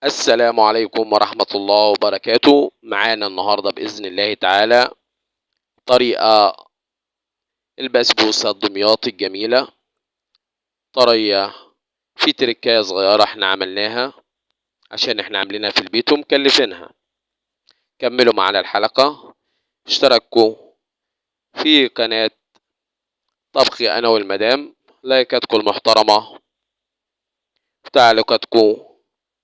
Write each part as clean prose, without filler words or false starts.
السلام عليكم ورحمة الله وبركاته. معانا النهاردة بإذن الله تعالى طريقة البسبوسة الدمياطي الجميلة، طرية في تركاية صغيرة احنا عملناها عشان احنا عاملينها في البيت ومكلفينها. كملوا معانا الحلقة، اشتركوا في قناة طبخي أنا والمدام، لايكاتكم المحترمة، تعليقاتكم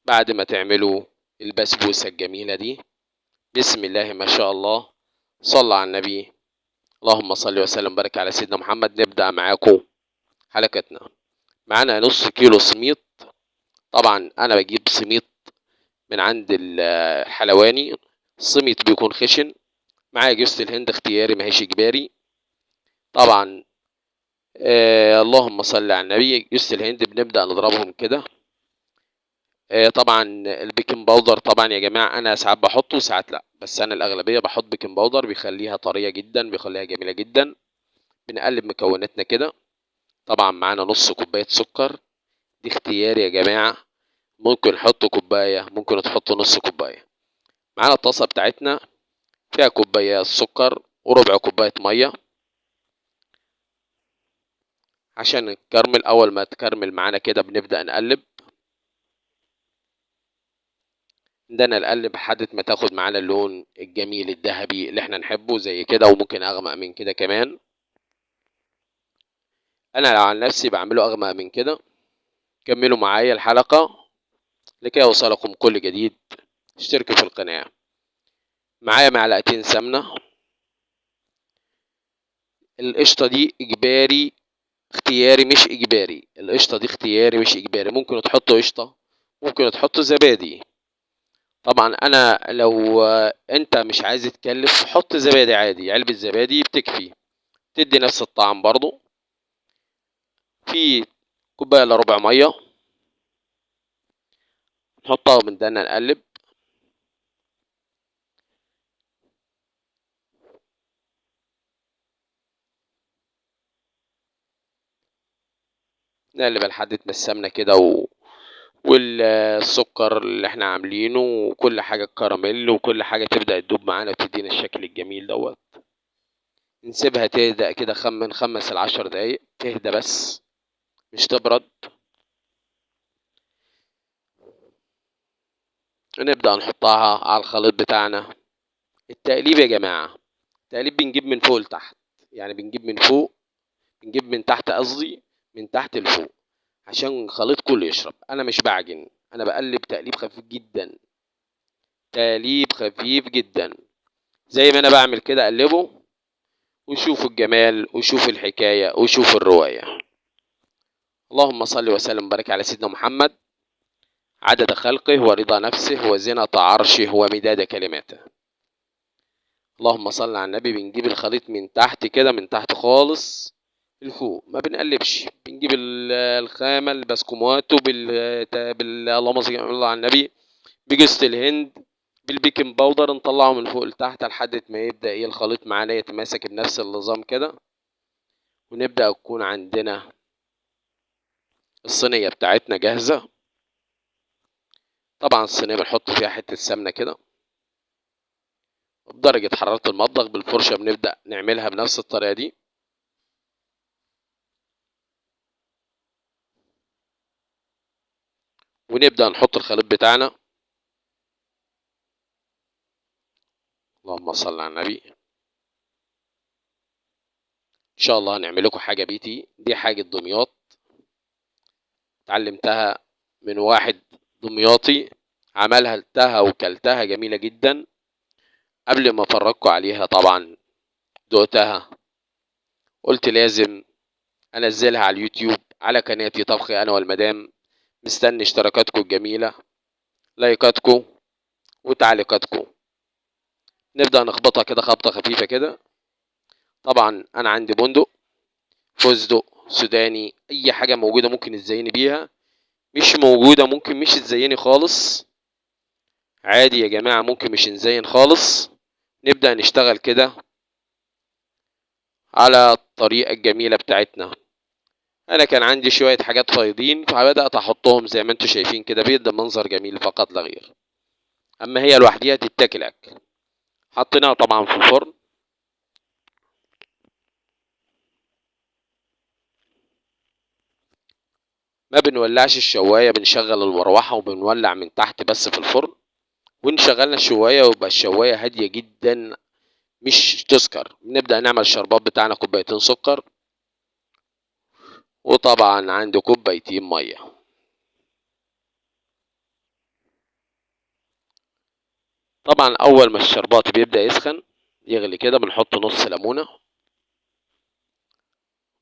بعد ما تعملوا البسبوسة الجميلة دي. بسم الله ما شاء الله، صلى على النبي. اللهم صل وسلم وبارك على سيدنا محمد. نبدأ معاكم حلقتنا. معانا نص كيلو سميط. طبعا انا بجيب سميط من عند الحلواني، السميط بيكون خشن. معايا جوز الهند اختياري ماهيش اجباري طبعا. اللهم صل على النبي. جوز الهند بنبدأ نضربهم كده. طبعا البيكنج باودر طبعا يا جماعة انا ساعات بحطه وساعات لا، بس انا الاغلبية بحط بيكنج باودر، بيخليها طرية جدا، بيخليها جميلة جدا. بنقلب مكوناتنا كده. طبعا معانا نص كوباية سكر، دي اختياري يا جماعة، ممكن نحط كوباية ممكن تحطوا نص كوباية. معانا الطاسة بتاعتنا فيها كوباية سكر وربع كوباية مية عشان نكرمل. أول ما تكرمل معانا كده بنبدأ نقلب، عندنا نقلب لحد ما تاخد معانا اللون الجميل الذهبي اللي احنا نحبه زي كده، وممكن أغمق من كده كمان. أنا لو عن نفسي بعمله أغمق من كده. كملوا معايا الحلقة لكي يوصلكم كل جديد. اشتركوا في القناة. معايا معلقتين سمنة. القشطة دي إجباري اختياري مش إجباري، القشطة دي اختياري مش إجباري، ممكن تحطوا قشطة ممكن تحطوا زبادي. طبعا أنا لو أنت مش عايز تكلف حط زبادي عادي، علبة زبادي بتكفي، تدي نفس الطعم برضو. في كوباية إلا ربع مية نحطها من ده نقلب. نقلب لحد ما السمنة كده والسكر اللي احنا عاملينه وكل حاجة الكراميل وكل حاجة تبدأ تدوب معانا وتدينا الشكل الجميل دوت. نسيبها تهدأ كده، من 5 ل10 دقايق تهدى بس مش تبرد. نبدأ نحطها على الخليط بتاعنا. التقليب يا جماعة، التقليب بنجيب من فوق لتحت، يعني بنجيب من فوق، بنجيب من تحت قصدي، من تحت لفوق عشان الخليط كله يشرب. انا مش بعجن، انا بقلب تقليب خفيف جدا، تقليب خفيف جدا زي ما انا بعمل كده. اقلبه وشوفوا الجمال وشوفوا الحكاية وشوفوا الرواية. اللهم صل وسلم وبارك على سيدنا محمد، عدد خلقه ورضا نفسه وزنة عرشه ومداد كلماته. اللهم صل على النبي. بنجيب الخليط من تحت كده، من تحت خالص لفوق، ما بنقلبش. بنجيب الخامة البسكوماتو اللهم صل على النبي، بجوز الهند، بالبيكنج باودر، نطلعه من فوق لتحت لحد ما يبدأ الخليط معانا يتماسك بنفس النظام كده. ونبدأ يكون عندنا الصينية بتاعتنا جاهزة. طبعا الصينية بنحط فيها حتة سمنة كده بدرجة حرارة المطبخ، بالفرشة بنبدأ نعملها بنفس الطريقة دي. ونبدأ نحط الخليط بتاعنا. اللهم صل على النبي. ان شاء الله هنعمل لكم حاجة بيتي، دي حاجة دمياط اتعلمتها من واحد دمياطي عملها، لتها وكلتها جميلة جدا. قبل ما افرجكم عليها طبعا دقتها، قلت لازم انزلها على اليوتيوب على قناتي طبخي انا والمدام. مستني اشتراكاتكم الجميلة، لايكاتكم وتعليقاتكم. نبدأ نخبطها كده خبطة خفيفة كده. طبعا انا عندي بندق، فستق، سوداني، اي حاجة موجودة ممكن تزيني بيها، مش موجودة ممكن مش تزيني خالص عادي يا جماعة، ممكن مش نزين خالص. نبدأ نشتغل كده على الطريقة الجميلة بتاعتنا. انا كان عندي شوية حاجات فايضين فبدأت احطهم زي ما انتم شايفين كده، بيدي منظر جميل فقط لا غير. اما هي لوحديها تتاكل اكل. حطيناها طبعا في الفرن. ما بنولعش الشواية، بنشغل المروحة وبنولع من تحت بس في الفرن. وإن شغلنا الشواية ويبقى الشواية هادية جدا مش تسكر، بنبدأ نعمل الشربات بتاعنا، كوبايتين سكر وطبعا عندي كوبايتين مية. طبعا أول ما الشربات بيبدأ يسخن يغلي كده بنحط نص ليمونة.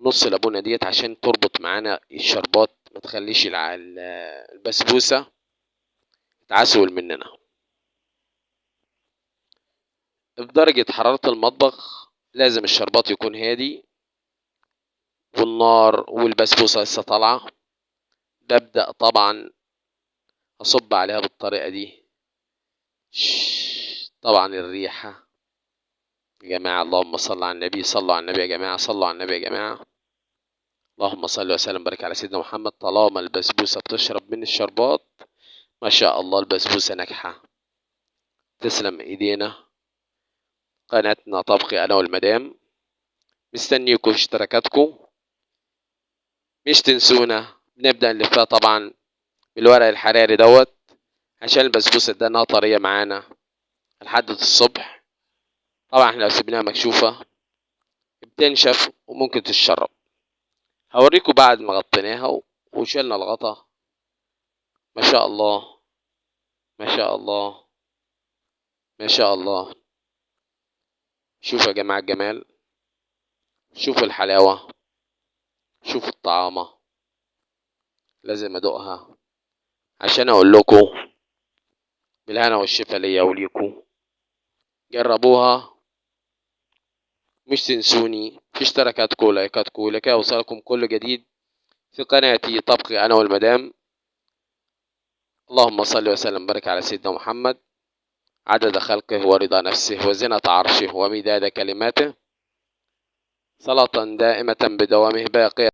نص ليمونة ديت عشان تربط معانا الشربات، ما تخليش البسبوسة تعسول مننا. في درجة حرارة المطبخ لازم الشربات يكون هادي، والنار والبسبوسة لسه طالعة. ببدأ طبعا أصب عليها بالطريقة دي. طبعا الريحة يا جماعة، اللهم صل على النبي، صلوا على النبي يا جماعة، صلوا على النبي يا جماعة. اللهم صل وسلم وبارك على سيدنا محمد. طالما البسبوسة بتشرب من الشربات ما شاء الله البسبوسة ناجحة. تسلم ايدينا. قناتنا طبخي انا والمدام، مستنيكم في اشتراكاتكم. مش تنسونا. بنبدأ نلفها طبعا بالورق الحراري دوت عشان البسبوسة ده انها طرية معانا لحد الصبح. طبعا احنا لو سيبناها مكشوفة بتنشف وممكن تتشرب. هوريكم بعد ما غطيناها وشلنا الغطا. ما شاء الله، ما شاء الله، ما شاء الله. شوفوا يا جماعة الجمال، شوفوا الحلاوة، شوفوا الطعامة. لازم ادوقها عشان اقول لكم بالهنا والشفا ليا وليكم. جربوها. مش تنسوني في اشتراكاتكم ولايكاتكم لكي يوصلكم كل جديد في قناتي طبخي انا والمدام. اللهم صل وسلم وبارك على سيدنا محمد عدد خلقه ورضا نفسه وزنة عرشه ومداد كلماته، صلاة دائمة بدوامه باقية.